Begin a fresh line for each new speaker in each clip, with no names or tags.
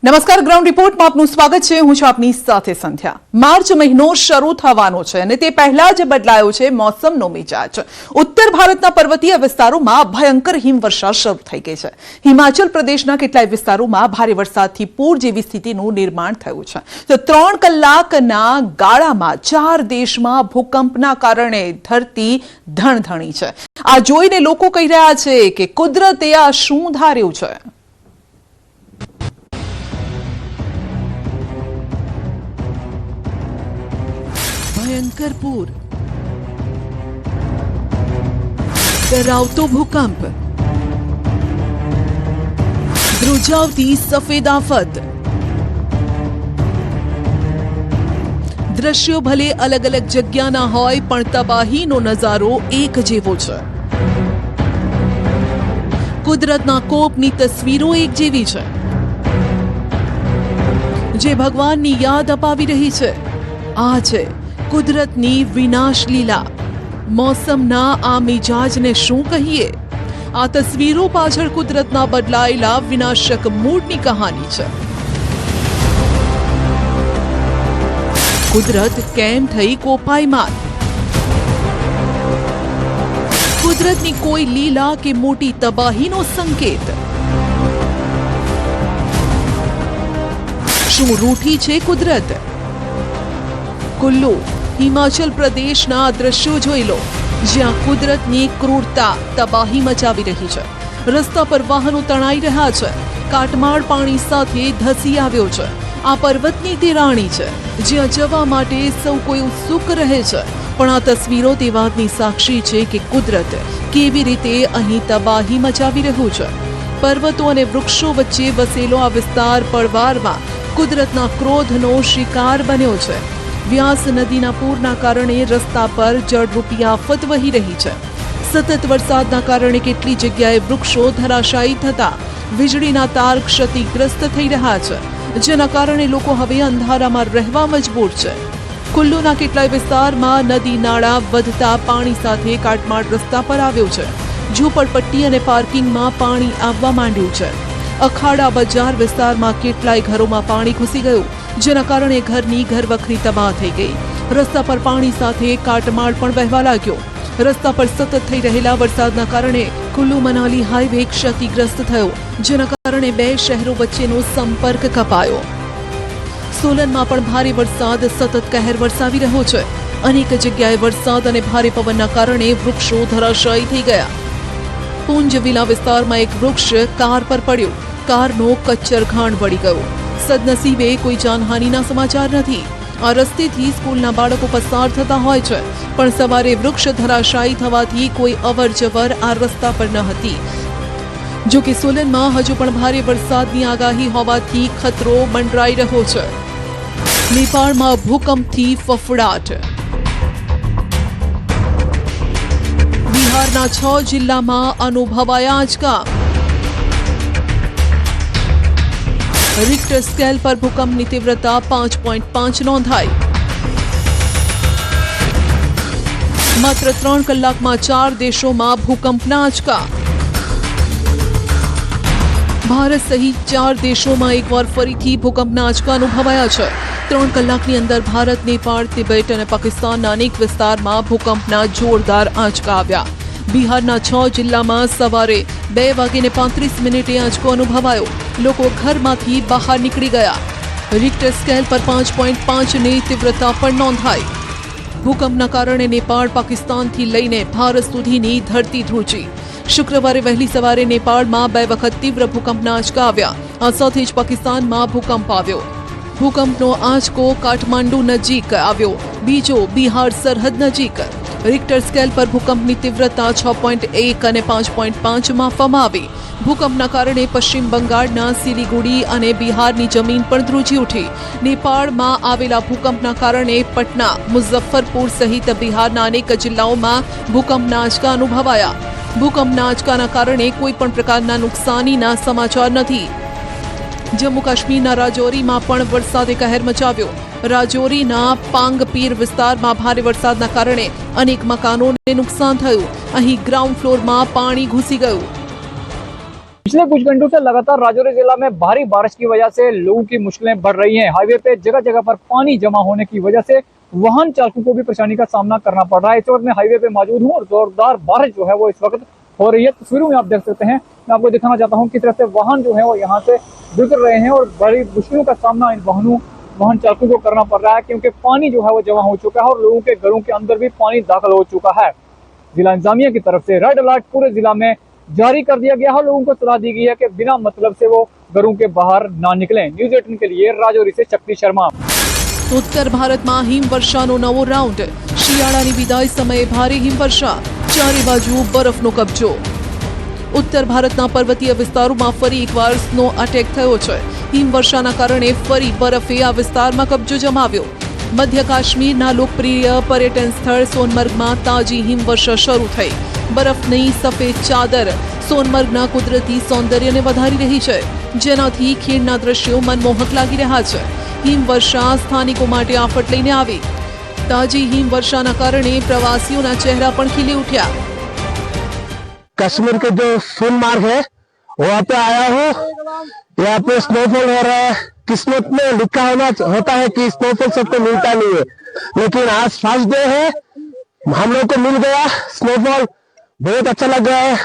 નમસ્કાર, ગ્રાઉન્ડ રિપોર્ટમાં આપનું સ્વાગત છે। હું છું આપની સાથે સંધ્યા। માર્ચ મહિનો શરૂ થવાનો છે અને તે પહેલા જ બદલાયો છે મોસમનો મિજાજ। ઉત્તર ભારતના પર્વતીય વિસ્તારોમાં ભયંકર હિમવર્ષા શરૂ થઈ ગઈ છે। હિમાચલ પ્રદેશના કેટલાય વિસ્તારોમાં ભારે વરસાદથી પૂર જેવી સ્થિતિનું નિર્માણ થયું છે। તો 3 કલાકના ગાળામાં 4 દેશમાં ભૂકંપના કારણે ધરતી ધણધણી છે। આ જોઈને લોકો કહી રહ્યા છે કે કુદરતે આ શું ધાર્યું છે। भयंकर पूर, डरावतो भूकंप, ધ્રુજાવતી સફેદ આફત। દ્રશ્યો ભલે અલગ અલગ જગ્યાના હોય પણ તબાહીનો નજારો એક જેવો છે। કુદરતના કોપની તસવીરો એક જેવી છે જે ભગવાનની યાદ અપાવી રહી છે। આ છે કુદરતની વિનાશ લીલા। મૌસમના આ મિજાજને શું કહીએ? આ તસવીરો પાછળ કુદરતના બદલાયેલા વિનાશક મૂડની કહાની છે। કુદરત કેમ થઈ કોપાયમાન? કુદરતની કોઈ લીલા કે મોટી તબાહીનો સંકેત? શું રૂઠી છે કુદરત? કુલ્લુ, હિમાચલ પ્રદેશના દ્રશ્યો જોઈ લો, જ્યાં કુદરતની ક્રૂરતા તબાહી મચાવી રહી છે। રસ્તા પર વાહનો તણાઈ રહ્યા છે। કાટમાળ પાણી સાથે ધસી આવ્યો છે। આ પર્વતની તે રાણી છે જ્યાં જવા માટે સૌ કોઈ ઉત્સુક રહે છે। પણ આ તસવીરો તે વાતની સાક્ષી છે કે કુદરત કેવી રીતે અહીં તબાહી મચાવી રહ્યું છે। પર્વતો અને વૃક્ષો વચ્ચે વસેલો આ વિસ્તાર પળવારમાં કુદરતના ક્રોધનો શિકાર બન્યો છે। વ્યાસ નદીના પૂરના કારણે રસ્તા પર જળરૂપી આફત વહી રહી છે। સતત વરસાદના કારણે કેટલી જગ્યાએ વૃક્ષો ધરાશાયી થતા વીજળીના તાર ક્ષતિગ્રસ્ત થઈ રહ્યા છે, જેના કારણે લોકો હવે અંધારામાં રહેવા મજબૂર છે। કુલ્લુના કેટલાય વિસ્તારમાં નદી નાળા વધતા પાણી સાથે કાટમાળ રસ્તા પર આવ્યો છે। ઝૂંપડપટ્ટી અને પાર્કિંગમાં પાણી આવવા માંડ્યું છે। અખાડા બજાર વિસ્તારમાં કેટલાય ઘરોમાં પાણી ઘૂસી ગયું, જેના કારણે ઘરની ઘરવખરી તબાહ થઈ ગઈ। રસ્તા પર પાણી સાથે કાટમાળ પણ વહેવા લાગ્યો। રસ્તા પર સતત થઈ રહેલા વરસાદના કારણે કુલ્લુ મનાલી હાઈવે ક્ષતિગ્રસ્ત થયો, જેના કારણે 2 શહેરો વચ્ચેનો સંપર્ક કપાયો। સોલનમાં પણ ભારે વરસાદ સતત કહેર વરસાવી રહ્યો છે। અનેક જગ્યાએ વરસાદ અને ભારે પવનના કારણે વૃક્ષો ધરાશાયી થઈ ગયા। પૂંજ વિલા વિસ્તારમાં એક વૃક્ષ કાર પર પડ્યું। કારનો કચ્ચર ઘાણ વળી ગયો। સદનસીબે કોઈ જાનહાનિના સમાચાર નથી। આ રસ્તેથી સ્કૂલના બાળકો પસાર થતા હોય છે, પણ સવારે વૃક્ષ ધરાશાયી થવાથી કોઈ અવર જવર આ રસ્તા પર ન હતી। જો કે સોલનમાં હજુ પણ ભારે વરસાદની આગાહી હોવાથી ખતરો મંડરાઈ રહ્યો છે। નેપાળમાં ભૂકંપથી ફફડાટ। બિહારના 6 જિલ્લામાં અનુભવાયા આંચકા। रिक्टर स्केल पर भूकंपની तीव्रता 5.5 नोंधाई। मात्र 3 કલાકમાં 4 દેશોમાં ભૂકંપના આંચકા। ભારત સહિત 4 દેશોમાં એકવાર ફરીથી ભૂકંપના આંચકા અનુભવાયા છે। 3 કલાકની અંદર ભારત, નેપાળ, તિબેટ અને પાકિસ્તાનના અનેક વિસ્તારમાં ભૂકંપના જોરદાર આંચકા આવ્યા। બિહારના 6 જિલ્લામાં સવારે 2:35 આંચકો અનુભવાયો। લોકો ઘરમાંથી બહાર નીકળી ગયા। રિક્ટર સ્કેલ પર 5.5ની તીવ્રતા પણ નોંધાઈ। ભૂકંપના કારણે નેપાળ, પાકિસ્તાનથી લઈને ભારત સુધીની ધરતી ધ્રુજી। શુક્રવારે વહેલી સવારે નેપાળમાં 2 વખત તીવ્ર ભૂકંપના આંચકા આવ્યા। આ સાથે જ પાકિસ્તાનમાં ભૂકંપ આવ્યો। ભૂકંપનો આંચકો કાઠમાંડુ નજીક આવ્યો, બીજો બિહાર સરહદ નજીક। રિક્ટર સ્કેલ પર ભૂકંપની તીવ્રતા 6.1 અને 5.5 માપવામાં આવી। ભૂકંપના કારણે પશ્ચિમ બંગાળના સિલિગુડી અને બિહારની જમીન પણ ધ્રુજી ઉઠી। નેપાળમાં આવેલા ભૂકંપના કારણે પટના, મુઝફ્ફરપુર સહિત બિહારના અનેક જિલ્લાઓમાં ભૂકંપના આંચકા અનુભવાયા। ભૂકંપના આંચકાના કારણે કોઈ પણ પ્રકારના નુકસાનીના સમાચાર નથી। જમ્મુ કાશ્મીરના રાજૌરીમાં પણ વરસાદે કહેર મચાવ્યો। રાજૌરીના પાંગપીર વિસ્તારમાં ભારે વરસાદના કારણે અનેક મકાનોને નુકસાન થયું। અહીં ગ્રાઉન્ડ ફ્લોરમાં પાણી ઘૂસી ગયું।
पिछले कुछ घंटों से लगातार राजौरी जिला में भारी बारिश की वजह से लोगों की मुश्किलें बढ़ रही हैं। हाईवे पे जगह जगह पर पानी जमा होने की वजह से वाहन चालकों को भी परेशानी का सामना करना पड़ रहा है। इस वक्त मैं हाईवे पे मौजूद हूँ और जोरदार बारिश जो है वो इस वक्त हो रही है। तस्वीरों में आप देख सकते हैं। मैं आपको दिखाना चाहता हूँ किस तरह से वाहन जो है वो यहाँ से गुजर रहे हैं और बड़ी मुश्किलों का सामना इन वाहन चालकों को करना पड़ रहा है, क्योंकि पानी जो है वो जमा हो चुका है और लोगों के घरों के अंदर भी पानी दाखिल हो चुका है। जिला इंतजामिया की तरफ से रेड अलर्ट पूरे जिला में जारी कर दिया गया है। लोगों को सलाह दी गई है कि बिना मतलब से वो घरों के बाहर ना निकलें। न्यूज़ 18 के लिए राजौरी से शक्ति शर्मा।
ઉત્તર ભારતમાં હિમવર્ષાનો નવો રાઉન્ડ, શિયાળાની વિદાય સમયે ભારે હિમવર્ષા, ચારે બાજુ બરફનો કબજો. ઉત્તર ભારતના પર્વતીય વિસ્તારોમાં ફરી એકવાર સ્નો અટેક થયો છે. હિમવર્ષાના કારણે ફરી બરફે આ વિસ્તારમાં કબજો જમાવ્યો. મધ્ય કાશ્મીરના લોકપ્રિય પર્યટન સ્થળ સોનમર્ગમાં તાજી હિમવર્ષા શરૂ થઈ. બરફની સફેદ ચાદર સોનમર્ગના કુદરતી સૌંદર્યને વધારી રહી છે, જેનાથી ખીણના દ્રશ્યો મનમોહક લાગી રહ્યા છે. હિમવર્ષા સ્થાનિકો માટે આફત લઈને આવી. તાજી હિમવર્ષાના કારણે પ્રવાસીઓના ચહેરા પણ ખીલી ઉઠ્યા.
कश्मीर के जो सोनमार्ग है वहाँ पे आया हूँ। यहाँ पे स्नोफॉल हो रहा है। किस्मत में लिखा होता है कि स्नोफॉल सबको मिलता नहीं है, लेकिन आज फर्स्ट डे है, हम लोग को मिल गया स्नोफॉल। बहुत अच्छा लग रहा है।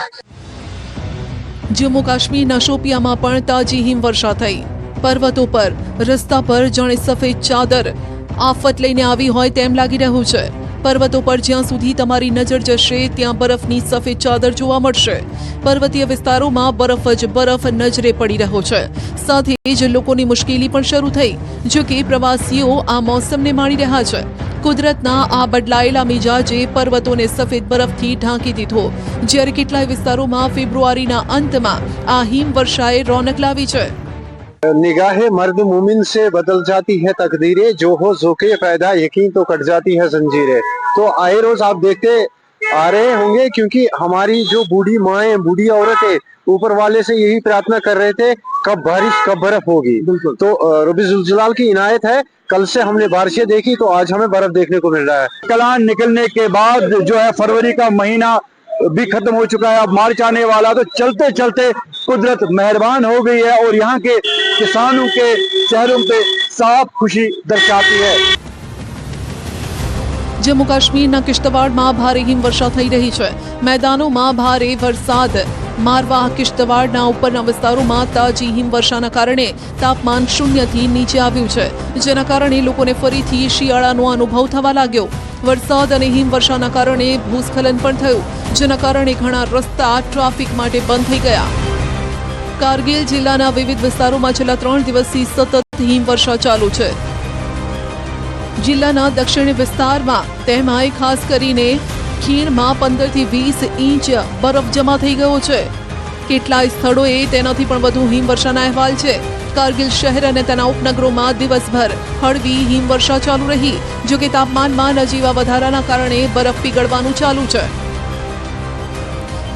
जम्मू काश्मीરના શોપિયામાં પણ તાજી હિમવર્ષા થઈ. પર્વતો પર રસ્તા પર જાણે સફેદ ચાદર આફત લઈને આવી હોય તેમ લાગી રહ્યું છે. પર્વતો પર જ્યાં સુધી તમારી નજર જશે ત્યાં બરફની સફેદ ચાદર જોવા મળશે. પર્વતીય વિસ્તારોમાં બરફ જ બરફ નજરે પડી રહ્યો છે. સાથે જ લોકોની મુશ્કેલી પણ શરૂ થઈ, જો કે પ્રવાસીઓ આ મોસમને માણી રહ્યા છે. કુદરતના આ બદલાયેલા મિજાજે પર્વતોને સફેદ બરફથી ઢાંકી દીધો, જ્યારે કેટલાય વિસ્તારોમાં ફેબ્રુઆરીના અંતમાં આ હિમવર્ષાએ રોનક लावी છે.
निगाहे मर्द मुमिन से बदल जाती है तकदीरें, जो हो ज़ोक़े पैदा यकीन तो कट जाती है जंजीरें। तो आए रोज आप देखते आ रहे होंगे, क्योंकि हमारी जो बूढ़ी माएँ, बूढ़ी औरतें ऊपर वाले से यही प्रार्थना कर रहे थे कब बारिश कब बर्फ होगी। बिल्कुल। तो रब्बी जुल जलाल की इनायत है, कल से हमने बारिशें देखी तो आज हमें बर्फ देखने को मिल रहा है।
कलान निकलने के बाद जो है फरवरी का महीना भी खत्म हो चुका है, अब मार्च आने वाला, तो चलते चलते कुदरत मेहरबान हो गई है और यहाँ के किसानों के चेहरों पे साफ खुशी दर्शाती है।
जम्मू काश्मीરના કિશ્તવાડમાં ભારે હિમવર્ષા થઈ રહી છે. મેદાનોમાં ભારે વરસાદ મારવા કિશ્તવાડના ઉપરના વિસ્તારોમાં તાજી હિમવર્ષાના કારણે તાપમાન શૂન્યથી નીચે આવ્યું છે, જેના કારણે લોકોને ફરીથી શિયાળાનો અનુભવ થવા લાગ્યો. વરસાદ અને હિમવર્ષાના કારણે ભૂસ્ખલન પણ થયું, જેના કારણે ઘણા રસ્તા ટ્રાફિક માટે બંધ થઈ ગયા. કારગિલ જિલ્લાના વિવિધ વિસ્તારોમાં છેલ્લા 3 દિવસથી સતત હિમવર્ષા ચાલુ છે. જિલ્લાના દક્ષિણી વિસ્તારમાં તેમાંય ખાસ કરીને ખીણમાં 15 થી 20 ઇંચ બરફ જમા થઈ ગયો છે. કેટલાય સ્થળોએ તેનાથી પણ વધુ હિમવર્ષાના અહેવાલ છે. કારગિલ શહેર અને તેના ઉપનગરોમાં દિવસભર હળવી હિમવર્ષા ચાલુ રહી, જો કે તાપમાનમાં નજીવા વધારાના કારણે બરફ પીગળવાનું ચાલુ છે.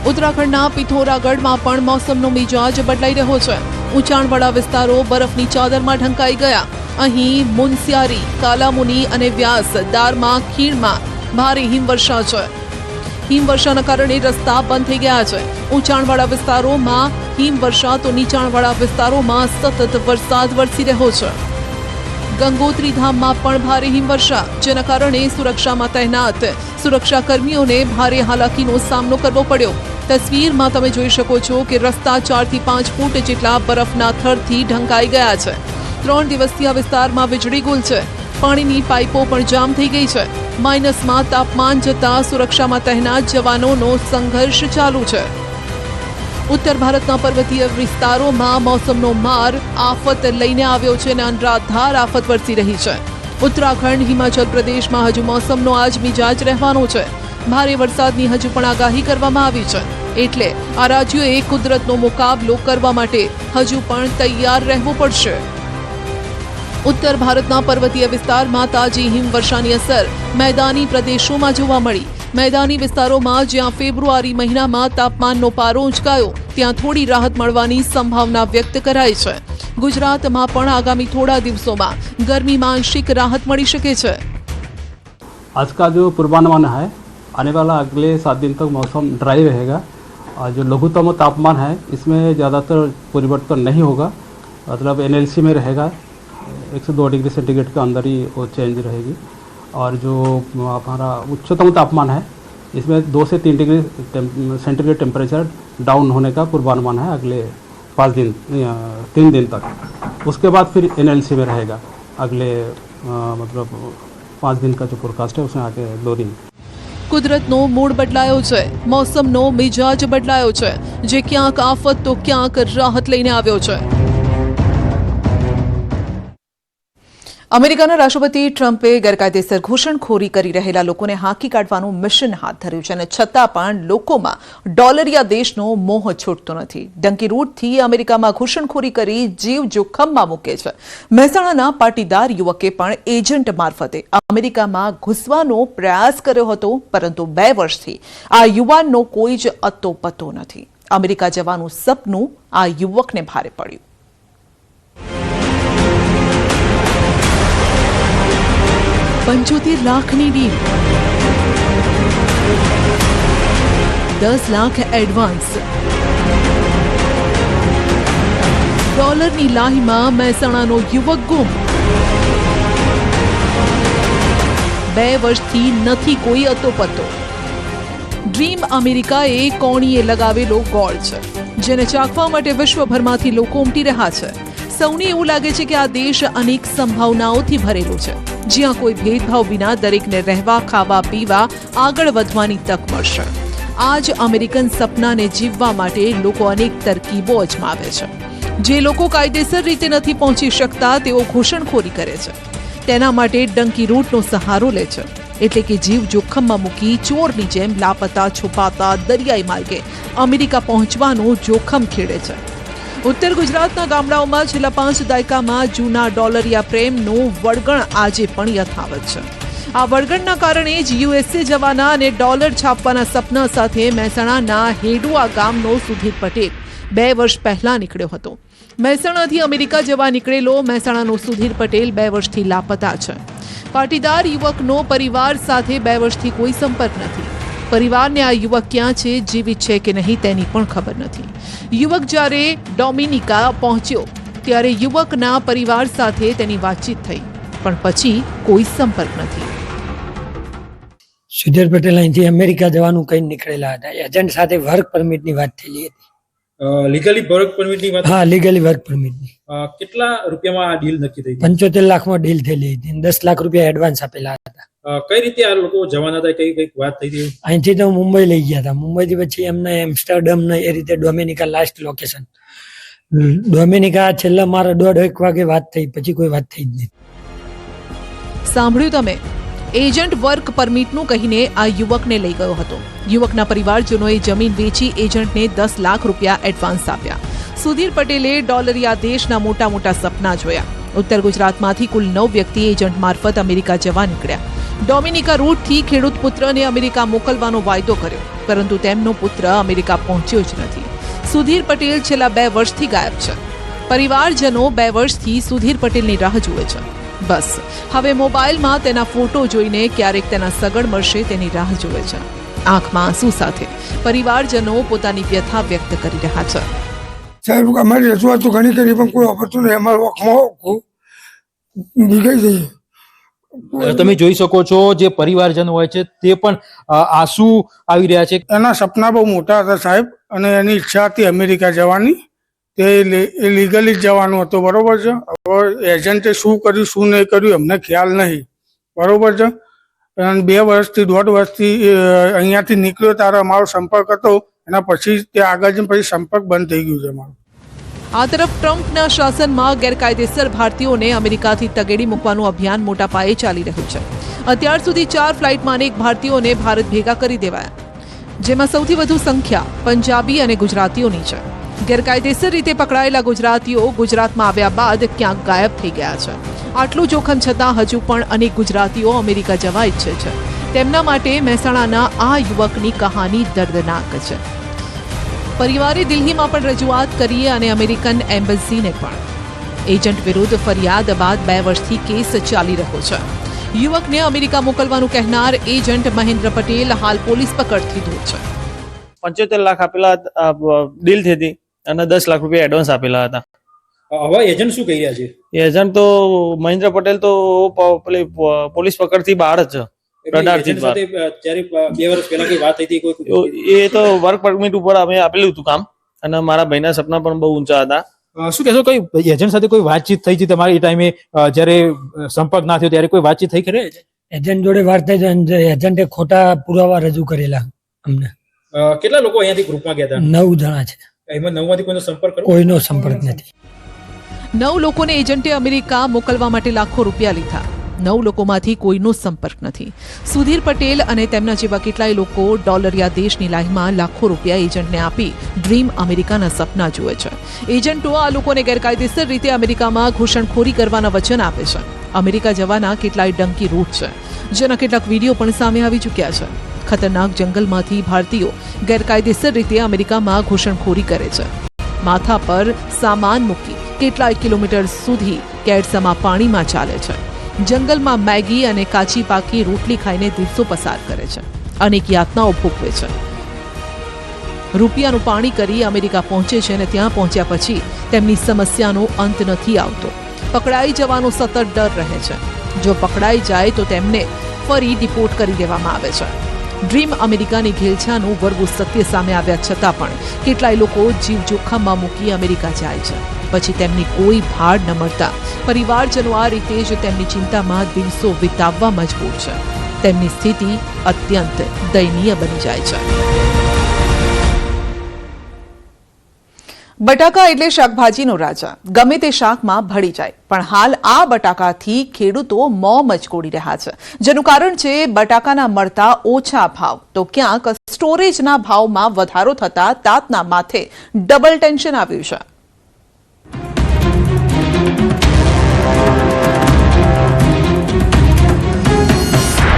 ઉત્તરાખંડના પિથોરાગઢમાં પણ મોસમનો મિજાજ બદલાઈ રહ્યો છે. ઊંચાણવાળા વિસ્તારો બરફની ચાદરમાં ઢંકાઈ ગયા. અહીં મુનસ્યારી, કાલામુની અને વ્યાસ દારમાં ખીણમાં ભારે હિમવર્ષા છે. હિમવર્ષાના કારણે રસ્તા બંધ થઈ ગયા છે. ઊંચાણવાળા વિસ્તારોમાં હિમવર્ષા તો નીચાણવાળા વિસ્તારોમાં સતત વરસાદ વરસી રહ્યો છે. ગંગોત્રી ધામમાં પણ ભારે હિમવર્ષા, જેના કારણે સુરક્ષામાં તહેનાત સુરક્ષાકર્મીઓને ભારે હાલાકીનો સામનો કરવો પડ્યો. તસવીરમાં તમે જોઈ શકો છો કે રસ્તા 4 થી 5 ફૂટ જેટલા બરફના થરથી ઢંકાઈ ગયા છે. 3 દિવસથી આ વિસ્તારમાં વીજળી ગુલ છે. પાણીની પાઇપો પણ જામ થઈ ગઈ છે. માઇનસમાં તાપમાન જતાં સુરક્ષામાં તહેનાત જવાનોનો સંઘર્ષ ચાલુ છે. ઉત્તર ભારતના પર્વતીય વિસ્તારોમાં મોસમનો માર આફત લઈને આવ્યો છે અને અનરાધાર આફત વરસી રહી છે. ઉત્તરાખંડ, હિમાચલ પ્રદેશમાં હજુ મોસમનો આ જ મિજાજ રહેવાનો છે. ભારે વરસાદની હજુ પણ આગાહી કરવામાં આવી છે, એટલે આ રાજ્યોએ કુદરતનો મુકાબલો કરવા માટે હજુ પણ તૈયાર રહેવું પડશે. ઉત્તર ભારતના પર્વતીય વિસ્તારમાં તાજી હિમવર્ષાની અસર મેદાની પ્રદેશોમાં જોવા મળી. મેદાની વિસ્તારોમાં જ્યાં ફેબ્રુઆરી મહિનામાં તાપમાનનો પારો ઊંચકાયો, ત્યાં થોડી રાહત મળવાની સંભાવના વ્યક્ત કરાઈ છે. ગુજરાતમાં પણ આગામી થોડા દિવસોમાં ગરમીમાં આંશિક રાહત મળી શકે છે.
आज का जो पूर्वानुमान है, आने वाला अगले 7 दिन तक मौसम ड्राई रहेगा और जो लघुतम तापमान है इसमें ज़्यादातर परिवर्तन नहीं होगा, मतलब एनएलसी में रहेगा, 102 डिग्री सेंटीग्रेड के अंदर ही वो चेंज रहेगी। और जो हमारा उच्चतम तापमान है इसमें 2 से 3 डिग्री सेंटीग्रेड टेम्परेचर डाउन होने का पूर्वानुमान है अगले 3 दिन तक। उसके बाद फिर एनएलसी में रहेगा अगले मतलब 5 दिन का जो फोरकास्ट है उसमें आगे 2 दिन।
કુદરતનો મૂડ બદલાયો છે, મોસમનો મિજાજ બદલાયો છે, જે ક્યાંક આફત તો ક્યાંક રાહત લઈને આવ્યો છે। અમેરિકાના રાષ્ટ્રપતિ ટ્રમ્પે ગેરકાયદેસર ઘૂસણખોરી કરી રહેલા લોકોને હાંકી કાઢવાનું મિશન હાથ ધર્યું છે અને છતાં પણ લોકોમાં ડોલરિયા દેશનો મોહ છૂટતો નથી। ડંકી રૂટથી અમેરિકામાં ઘૂસણખોરી કરી જીવ જોખમમાં મૂકે છે। મહેસાણાના પાટીદાર યુવકે પણ એજન્ટ મારફતે અમેરિકામાં ઘૂસવાનો પ્રયાસ કર્યો હતો, પરંતુ 2 વર્ષથી આ યુવાનનો કોઈ જ અતો પતો નથી। અમેરિકા જવાનું સપનું આ યુવકને ભારે પડ્યું। 75 લાખની ડીલ, 10 લાખ એડવાન્સ, ડોલરની લાહીમાં મહેસાણાનો યુવક ગુમ। 2 વર્ષથી નથી કોઈ અતોપતો। ડ્રીમ અમેરિકાએ કોણીએ લગાવેલો ગોળ છે, જેને ચાખવા માટે વિશ્વભરમાંથી લોકો ઉમટી રહ્યા છે। સૌને એવું લાગે છે કે આ દેશ અનેક સંભાવનાઓથી ભરેલો છે, જ્યાં કોઈ ભેદભાવ વિના દરેકને રહેવા, ખાવા, પીવા, આગળ વધવાની તક મળશે। આ જ અમેરિકન સપનાને જીવવા માટે લોકો અનેક તરકીબો અજમાવે છે। જે લોકો કાયદેસર રીતે નથી પહોંચી શકતા તેઓ ઘૂસણખોરી કરે છે, તેના માટે ડંકી રૂટનો સહારો લે છે, એટલે કે જીવ જોખમમાં મૂકી ચોરની જેમ લાપતા છુપાતા દરિયાઈ માર્ગે અમેરિકા પહોંચવાનું જોખમ ખેડે છે। ઉત્તર ગુજરાતના ગામડાઓમાં છેલ્લા 5 દાયકામાં જૂના ડોલરિયા પ્રેમનું વળગણ આજે પણ યથાવત છે। આ વળગણના કારણે જ યુએસએ જવાના અને ડોલર છાપવાના સપના સાથે મહેસાણાના હેડુઆ ગામનો સુધીર પટેલ 2 વર્ષ પહેલા નીકળ્યો હતો। મહેસાણાથી અમેરિકા જવા નીકળેલો મહેસાણાનો સુધીર પટેલ 2 વર્ષથી લાપતા છે। પાટીદાર યુવકનો પરિવાર સાથે 2 વર્ષથી કોઈ સંપર્ક નથી। પરિવારને આ યુવક ક્યાં છે, જીવિત છે કે નહીં તેની પણ ખબર નથી। યુવક જ્યારે ડોમિનિકા પહોંચ્યો ત્યારે યુવકના પરિવાર સાથે તેની વાતચીત થઈ, પણ પછી કોઈ સંપર્ક નથી।
સુધીર પટેલ અહીંથી અમેરિકા જવાનું કઈ નીકળેલા હતા। એજન્ટ સાથે વર્ક પરમિટની વાત થયેલી હતી।
લીગલી વર્ક પરમિટની વાત?
હા, લીગલી વર્ક પરમિટની।
કેટલા રૂપિયામાં આ ડીલ નક્કી થઈ?
75 લાખમાં ડીલ થયેલી હતી, 10 લાખ રૂપિયા એડવાન્સ આપેલા હતા।
કઈ રીતે આ લોકો જવાના હતા, કઈ વાત થઈ હતી?
અહીંથી તો મુંબઈ લઈ ગયા હતા, મુંબઈથી પછી એમને એમ્સ્ટરડમ ને એ રીતે ડોમિનિકા લાસ્ટ લોકેશન। ડોમિનિકા છેલ્લા મારા 1:30 વાગે વાત થઈ, પછી કોઈ વાત થઈ જ નહીં।
સાંભળ્યું તમે? એજન્ટ વર્ક પરમિટનું કહીને આ યુવકને લઈ ગયો હતો। યુવકના પરિવારજનોએ જમીન વેચી એજન્ટને 10 લાખ રૂપિયા એડવાન્સ આપ્યા। સુધીર પટેલે ડોલરિયા દેશના મોટા મોટા સપના જોયા। ઉત્તર ગુજરાતમાંથી કુલ 9 વ્યક્તિ એજન્ટ મારફત અમેરિકા જવા નીકળ્યા। ડોમિનિકા રૂટથી ખેડૂત પુત્રને અમેરિકા મોકલવાનો વાયદો કર્યો, પરંતુ તેમનો પુત્ર અમેરિકા પહોંચ્યો જ નથી। સુધીર પટેલ છેલ્લા 2 વર્ષથી ગાયબ છે। પરિવારજનો 2 વર્ષથી સુધીર પટેલની રાહ જુએ છે। બસ હવે મોબાઈલમાં તેના ફોટો જોઈને ક્યારેક તેના સગડ મળશે તેની રાહ જુએ છે। આંખમાં આંસુ સાથે પરિવારજનો પોતાની વ્યથા વ્યક્ત કરી રહ્યા છે।
સાહેબ, અમારી રજૂઆત તો ઘણી કરી પણ કોઈ આપતું નહીં। અમારા વખમાં ભીગાઈ જઈએ।
તમે જોઈ શકો છો જે પરિવારજનો હોય છે તે પણ આંસુ આવી રહ્યા છે।
એના સપના બહુ મોટા હતા સાહેબ, અને એની ઈચ્છા હતી અમેરિકા જવાની। તે લીગલી જ જવાનું હતું, બરોબર છે। હવે એજન્ટે શું કર્યું શું નહીં કર્યું અમને ખ્યાલ નહીં, બરોબર છે। અને 2 વર્ષથી 1.5 વર્ષથી અહીંયાથી નીકળ્યો ત્યારે અમારો સંપર્ક હતો, એના પછી તે આગળ જઈને પછી સંપર્ક બંધ થઈ ગયું છે અમારો।
આ તરફ ટ્રમ્પના શાસનમાં ગેરકાયદેસર ભારતીયોને અમેરિકાથી તગેડી મૂકવાનું અભિયાન મોટા પાયે ચાલી રહ્યું છે। અત્યાર સુધી 4 ફ્લાઇટમાં અનેક ભારતીયોને ભારત ભેગા કરી દેવાયા, જેમાં સૌથી વધુ સંખ્યા પંજાબી અને ગુજરાતીઓની છે। ગેરકાયદેસર રીતે પકડાયેલા ગુજરાતીઓ ગુજરાતમાં આવ્યા બાદ ક્યાંક ગાયબ થઈ ગયા છે। આટલું જોખમ છતાં હજુ પણ અનેક ગુજરાતીઓ અમેરિકા જવા ઈચ્છે છે। તેમના માટે મહેસાણાના આ યુવકની કહાની દર્દનાક છે। પરિવારે દિલ્હીમાં પણ રજૂઆત કરી અને અમેરિકન એમ્બસીને પણ। એજન્ટ વિરુદ્ધ ફરિયાદ બાદ 2 વર્ષથી કેસ ચાલી રહ્યો છે। યુવકને અમેરિકા મોકલવાનું કહેનાર એજન્ટ મહેન્દ્ર પટેલ હાલ પોલીસ પકડથી દૂર છે।
75 લાખ આપેલા ડીલ થઈ હતી અને 10 લાખ રૂપિયા એડવાન્સ આપેલા હતા.
હવે એજન્ટ શું કહી રહ્યા છે?
એજન્ટ તો મહેન્દ્ર પટેલ તો પેલી પોલીસ પકડથી બહાર જ છે, રડારથી બહાર.
જ્યારે 2 વર્ષ પહેલા કઈ વાત થઈ હતી કોઈ?
એ તો વર્ક પરમિટ ઉપર અમે આપેલું હતું કામ, અને મારા ભાઈના સપના પણ બહુ ઊંચા હતા.
શું કહેશો, કોઈ એજન્ટ સાથે કોઈ વાતચીત થઈ હતી તમારી ટાઈમે જ્યારે સંપર્ક ના થયો ત્યારે કોઈ વાતચીત થઈ ખરે?
એજન્ટ જોડે વાત થઈ તો એજન્ટે ખોટા પુરાવા રજૂ કરેલા અમને.
કેટલા લોકો અહીંયાથી ગ્રુપમાં ગયા હતા?
9 જણા છે.
એમાં 9 માંથી કોઈનો સંપર્ક કર્યો?
કોઈનો સંપર્ક નથી.
9 લોકોને એજન્ટે અમેરિકા મોકલવા માટે લાખો રૂપિયા લીધા. 9 લોકોમાંથી કોઈનો સંપર્ક નથી. સુધીર પટેલ અને તેમના જેવા કેટલાય લોકો ડોલરિયા દેશની લાઈનમાં લાખો રૂપિયા એજન્ટને આપી ડ્રીમ અમેરિકાના સપના જુએ છે. એજન્ટો આ લોકોને ગેરકાયદેસર રીતે અમેરિકામાં ઘૂસણખોરી કરવાના વચન આપે છે. અમેરિકા જવાના કેટલાય ડંકી રૂટ છે, જેના કેટલાક વિડીયો પણ સામે આવી ચૂક્યા છે. ખતરનાક જંગલમાંથી ભારતીયો ગેરકાયદેસર રીતે અમેરિકામાં ઘૂસણખોરી કરે છે. માથા પર સામાન મૂકી કેટલાય કિલોમીટર સુધી કેડસમાં પાણીમાં ચાલે છે. જંગલમાં મેગી અને કાચી પાકી રોટલી ખાઈને દિવસો પસાર કરે છે. અનેક યાતનાઓ ભોગવે છે. રૂપિયાનું પાણી કરી અમેરિકા પહોંચે છે અને ત્યાં પહોંચ્યા પછી તેમની સમસ્યાનો અંત નથી આવતો. પકડાઈ જવાનો સતત ડર રહે છે. જો પકડાઈ જાય તો તેમને ફરી ડિપોર્ટ કરી દેવામાં આવે છે. ડ્રીમ અમેરિકાની ઘેલછાનું વરવું સત્ય સામે આવ્યા છતાં પણ કેટલાય લોકો જીવ જોખમમાં મૂકી અમેરિકા જાય છે. પછી તેમની કોઈ ભાડ ન મળતા પરિવારજનો આ રીતે જ તેમની ચિંતામાં દિવસો વિતાવવા મજબૂર છે. તેમની સ્થિતિ અત્યંત દયનીય બની જાય છે. બટાકા એટલે શાકભાજીનો રાજા. ગમે તે શાકમાં ભળી જાય. પણ હાલ આ બટાકાથી ખેડૂતો મોં મચકોડી રહ્યા છે, જેનું કારણ છે બટાકાના મળતા ઓછા ભાવ. તો ક્યાંક સ્ટોરેજના ભાવમાં વધારો થતા તાતના માથે ડબલ ટેન્શન આવ્યું છે.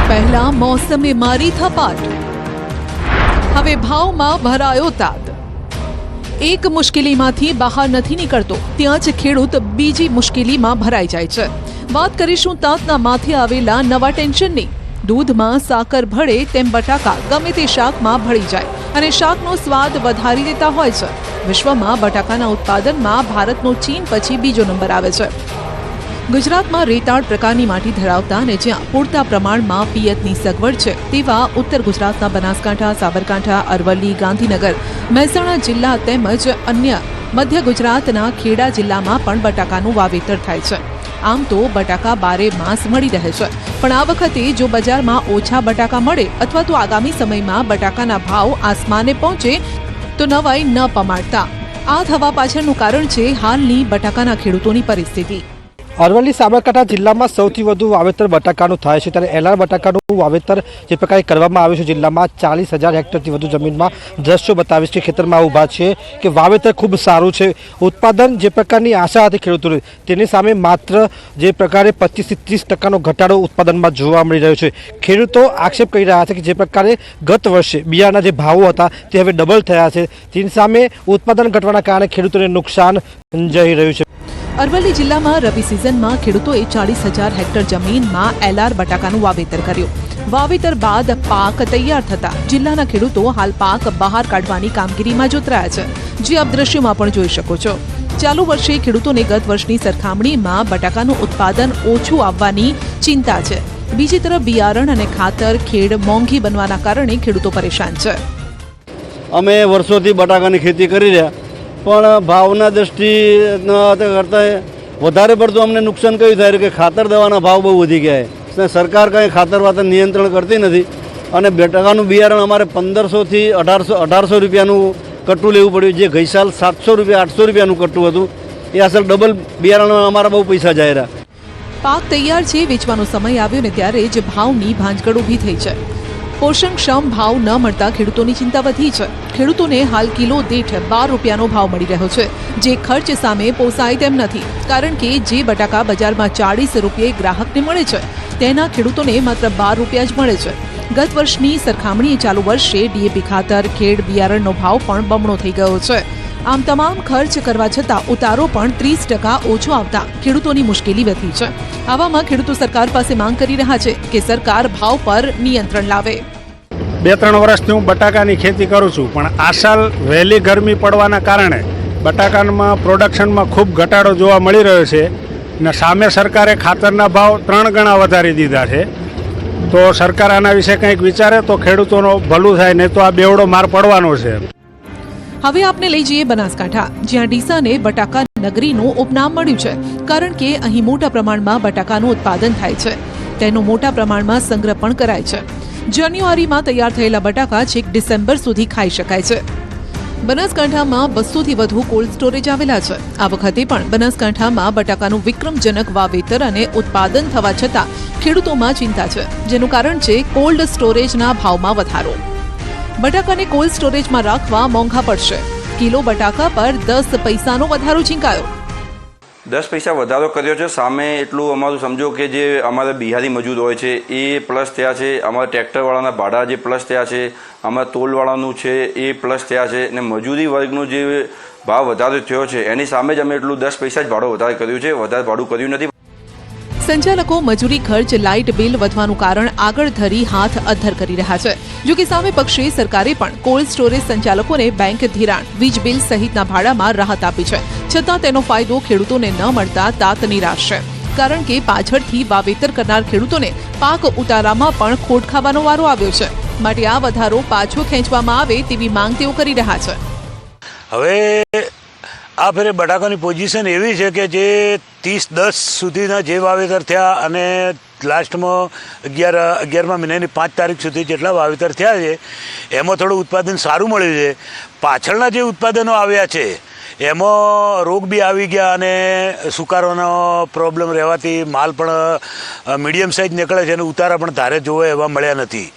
પહેલા મોસમે મારી થપાટ, હવે ભાવમાં ભરાયો તાત. એક મુશ્કેલીમાંથી બહાર નથી નીકળતો ત્યાં જ ખેડૂત બીજી મુશ્કેલીમાં ભરાઈ જાય છે. વાત કરીશું તાતના માથે આવેલા નવા ટેન્શનની. દૂધમાં સાકર ભળે તેમ બટાકા ગમે તે શાકમાં ભળી જાય અને શાકનો સ્વાદ વધારી દેતા હોય છે. વિશ્વમાં બટાકાના ઉત્પાદનમાં ભારતનો ચીન પછી બીજો નંબર આવે છે. ગુજરાતમાં રેતાળ પ્રકારની માટી ધરાવતા અને જ્યાં પૂરતા પ્રમાણમાં પિયતની સગવડ છે તેવા ઉત્તર ગુજરાતના બનાસકાંઠા, સાબરકાંઠા, અરવલ્લી, ગાંધીનગર, મહેસાણા જિલ્લા તેમજ અન્ય મધ્ય ગુજરાતના ખેડા જિલ્લામાં પણ બટાકાનું વાવેતર થાય છે. આમ તો બટાકા બારે માસ મળી રહે છે, પણ આ વખતે જો બજારમાં ઓછા બટાકા મળે અથવા તો આગામી સમયમાં બટાકાના ભાવ આસમાને પહોંચે તો નવાઈ ન પમાડતા. આ થવા પાછળનું કારણ છે હાલની બટાકાના ખેડૂતોની પરિસ્થિતિ.
અરવલ્લી સાબરકાંઠા જિલ્લામાં સૌથી વધુ વાવેતર બટાકાનું થાય છે, ત્યારે એલાર બટાકાનું વાવેતર જે પ્રકારે કરવામાં આવ્યું છે જિલ્લામાં 40,000 હેક્ટરથી વધુ જમીનમાં દ્રશ્યો બતાવીશ કે ખેતરમાં ઊભા છે કે વાવેતર ખૂબ સારું છે. ઉત્પાદન જે પ્રકારની આશા હતી ખેડૂતોને તેની સામે માત્ર જે પ્રકારે 25 થી 30% ઘટાડો ઉત્પાદનમાં જોવા મળી રહ્યો છે. ખેડૂતો આક્ષેપ કરી રહ્યા છે કે જે પ્રકારે ગત વર્ષે બિયારના જે ભાવો હતા તે હવે ડબલ થયા છે. તેની સામે ઉત્પાદન ઘટવાના કારણે ખેડૂતોને નુકસાન જઈ રહ્યું છે.
અરવલ્લી જિલ્લામાં રવિ સિઝનમાં ખેડૂતોએ 40,000 હેક્ટર જમીનમાં એલાર બટાકાનું વાવેતર કર્યું. વાવેતર બાદ પાક તૈયાર થતા જિલ્લાના ખેડૂતો હાલ પાક બહાર કાઢવાની કામગીરીમાં જોતરાયા છે, જે આપ દ્રશ્યોમાં પણ જોઈ શકો છો. ચાલુ વર્ષે ખેડૂતોને ગત વર્ષની સરખામણીમાં બટાકાનું ઉત્પાદન ઓછું આવવાની ચિંતા છે. બીજી તરફ બિયારણ અને ખાતર ખેડ મોંઘી બનવાના કારણે ખેડૂતો પરેશાન છે.
અમે વર્ષોથી બટાકાની ખેતી કરી રહ્યા, પણ ભાવના દ્રષ્ટિએ કરતાં વધારે પડતું અમને નુકસાન કયું થાય કે ખાતર દવાના ભાવ બહુ વધી ગયા છે. સરકાર કંઈ ખાતર વાતર નિયંત્રણ કરતી નથી અને બટાકાનું બિયારણ અમારે 1500 થી 1800 રૂપિયાનું કટ્ટું લેવું પડ્યું, જે ગઈ સાલ 700 રૂપિયા 800 રૂપિયાનું કટ્ટું હતું. એ અસલ ડબલ બિયારણમાં અમારા બહુ પૈસા જાય રહ્યા.
પાક તૈયાર છે, વેચવાનો સમય આવ્યો ને ત્યારે જ ભાવની ભાંજગડ ઊભી થઈ છે. પોષણક્ષમ ભાવ ન મળતા ખેડૂતોની ચિંતા વધી છે. ખેડૂતોને હાલ કિલો દીઠ 12 રૂપિયાનો ભાવ મળી રહ્યો છે, જે ખર્ચ સામે પોસાય તેમ નથી. કારણ કે જે બટાકા બજારમાં 40 રૂપિયે ગ્રાહકને મળે છે તેના ખેડૂતોને માત્ર 12 રૂપિયા જ મળે છે. ગત વર્ષની સરખામણીએ ચાલુ વર્ષે ડીએપી ખાતર ખેડ બિયારણનો ભાવ પણ બમણો થઈ ગયો છે. આમ તમામ ખર્ચ કરવા છતાં ઉતારો પણ 30% ઓછો આવતા ખેડૂતોની મુશ્કેલી વધી છે. આવામાં ખેડૂતો સરકાર પાસે માંગ કરી રહ્યા છે કે સરકાર ભાવ પર નિયંત્રણ લાવે.
2-3 વર્ષથી હું બટાકાની ખેતી કરું છું, પણ આ સાલ વહેલી ગરમી પડવાના કારણે બટાકામાં પ્રોડક્શનમાં ખૂબ ઘટાડો જોવા મળી રહ્યો છે ને સામે સરકારે ખાતરના ભાવ 3 ગણા વધારી દીધા છે. તો સરકાર આના વિશે કંઈક વિચારે તો ખેડૂતોનો ભલું થાય, નહીં તો આ બેવડો માર પડવાનો છે.
હવે આપને લઈ જઈએ બનાસકાંઠા, જ્યાં ડીસાને બટાકા નગરીનું ઉપનામ મળ્યું છે, કારણ કે અહીં મોટા પ્રમાણમાં બટાકાનું ઉત્પાદન થાય છે. તેનો મોટા પ્રમાણમાં સંગ્રહ પણ કરાય છે. જાન્યુઆરીમાં તૈયાર થયેલા બટાકા છેક ડિસેમ્બર સુધી ખાઈ શકાય છે. બનાસકાંઠામાં 200થી વધુ કોલ્ડ સ્ટોરેજ આવેલા છે. આ વખતે પણ બનાસકાંઠામાં બટાકાનું વિક્રમજનક વાવેતર અને ઉત્પાદન થવા છતાં ખેડૂતોમાં ચિંતા છે, જેનું કારણ છે કોલ્ડ સ્ટોરેજના ભાવમાં વધારો. બટાકાને કોલ્ડ સ્ટોરેજમાં રાખવા મોંઘા પડશે. કિલો બટાકા પર 10 પૈસાનો વધારો ઝીંકાયો.
10 પૈસા વધારો કર્યો છે. સામે એટલું અમારું સમજો કે જે અમારા બિહારી મજૂર હોય છે એ પ્લસ થયા છે, અમારા ટ્રેક્ટરવાળાના ભાડા જે પ્લસ થયા છે, અમારા તોલવાળાનું છે એ પ્લસ થયા છે, અને મજૂરી વર્ગનો જે ભાવ વધારો થયો છે એની સામે જ અમે એટલું 10 પૈસા જ ભાડું વધારે કર્યું છે, વધારે ભાડું કર્યું નથી.
સંચાલકો મજૂરી ખર્ચ, લાઇટ બિલ વધવાનું કારણ આગળ ધરી હાથ અદ્ધર કરી રહ્યા છે. જો કે સામે પક્ષે સરકારે પણ કોલ્ડ સ્ટોરેજ સંચાલકોને બેંક ધિરાણ, વીજ બિલ સહિતના ભાડામાં રાહત આપી છે, છતાં તેનો ફાયદો ખેડૂતોને ન મળતા તાત નિરાશ છે. કારણ કે પાછળથી વાવેતર કરનાર ખેડૂતોને પાક ઉતારામાં પણ ખોટ ખાવાનો વારો આવ્યો છે. માટે આ વધારો પાછો ખેંચવામાં આવે તેવી માંગ તેઓ કરી રહ્યા છે.
હવે આ ફેરે બટાકાની પોઝિશન એવી છે કે જે 30-10 સુધીના જે વાવેતર થયા અને લાસ્ટમાં 11મા મહિનાની 5 તારીખ સુધી જેટલા વાવેતર થયા છે એમાં થોડું ઉત્પાદન સારું મળ્યું છે. પાછળના જે ઉત્પાદનો આવ્યા છે એમાં રોગ બી આવી ગયા અને સુકારોનો પ્રોબ્લેમ રહેવાથી માલ પણ મીડિયમ સાઇઝ નીકળે છે અને ઉતારા પણ ધારે જોવે એવા મળ્યા નથી.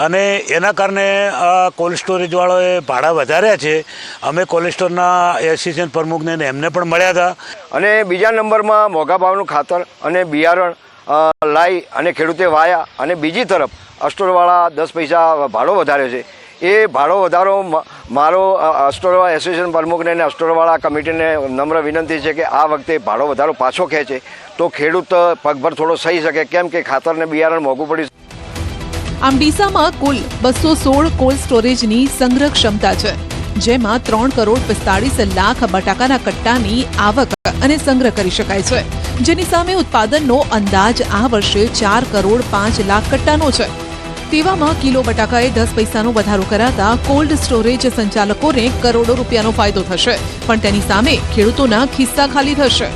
અને એના કારણે કોલ્ડ સ્ટોરેજવાળાએ ભાડા વધાર્યા છે. અમે કોલ્ડ સ્ટોરના એસોસિએશન પ્રમુખને એમને પણ મળ્યા હતા.
અને બીજા નંબરમાં મોંઘા ભાવનું ખાતર અને બિયારણ લાઈ અને ખેડૂતે વાયા, અને બીજી તરફ સ્ટોરવાળા 10 પૈસા ભાડો વધાર્યો છે. એ ભાડો વધારો મારો સ્ટોરવાળા એસોસિએશન પ્રમુખને અને સ્ટોરવાળા કમિટીને નમ્ર વિનંતી છે કે આ વખતે ભાડો વધારો પાછો ખેંચે તો ખેડૂત પગભર થોડો સહી શકે, કેમ કે ખાતર ને બિયારણ મોંઘું પડ્યું.
આમ ડીસામાં કુલ 216 કોલ્ડ સ્ટોરેજની સંગ્રહ ક્ષમતા છે, જેમાં 3,45 લાખ બટાકાના કટ્ટાની આવક અને સંગ્રહ કરી શકાય છે, જેની સામે ઉત્પાદનનો અંદાજ આ વર્ષે 4,05 લાખ કટ્ટાનો છે. તેવામાં કિલો બટાકાએ 10 પૈસાનો વધારો કરાતા કોલ્ડ સ્ટોરેજ સંચાલકોને કરોડો રૂપિયાનો ફાયદો થશે, પણ તેની સામે ખેડૂતોના ખિસ્સા ખાલી થશે.